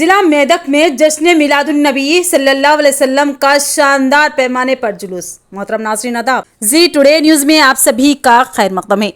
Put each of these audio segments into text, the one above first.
ضلع میدک میں جشن میلاد النبی صلی اللہ علیہ وسلم کا شاندار پیمانے پر جلوس۔ محترم ناظرین آداب، زی ٹوڈے نیوز میں آپ سبھی کا خیر مقدم ہے۔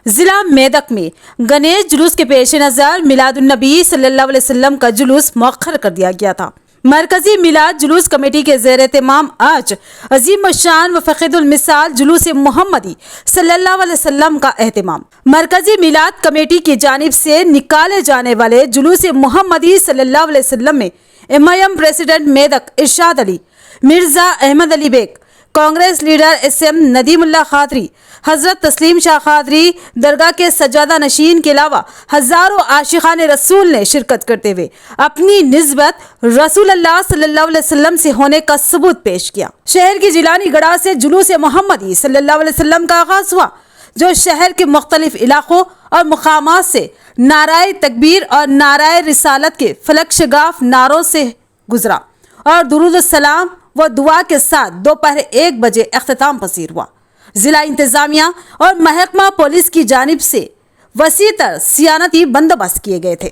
ضلع میدک میں گنیش جلوس کے پیش نظر میلاد النبی صلی اللہ علیہ وسلم کا جلوس مؤخر کر دیا گیا تھا۔ مرکزی میلاد جلوس کمیٹی کے زیر اہتمام آج عظیم الشان و فخر المثال جلوس محمدی صلی اللہ علیہ وسلم کا اہتمام۔ مرکزی میلاد کمیٹی کی جانب سے نکالے جانے والے جلوس محمدی صلی اللہ علیہ وسلم میں MIM president Medak Irshad Ali, Mirza Ahmed Ali Baig, Congress leader SM Nadeem Ullah Qadri, حضرت تسلیم شاہ قادری درگاہ کے سجادہ نشین کے علاوہ ہزاروں عاشقان رسول نے شرکت کرتے ہوئے اپنی نسبت رسول اللہ صلی اللہ علیہ وسلم سے ہونے کا ثبوت پیش کیا۔ شہر کی جیلانی گڑھ سے جلوس محمدی صلی اللہ علیہ وسلم کا آغاز ہوا، جو شہر کے مختلف علاقوں اور مقامات سے نعرہ تکبیر اور نعرہ رسالت کے فلک شگاف نعروں سے گزرا اور درود السلام و دعا کے ساتھ دوپہر 1 بجے اختتام پذیر ہوا۔ ضلع انتظامیہ اور محکمہ پولیس کی جانب سے وسیع تر سیانتی بندوبست کیے گئے تھے۔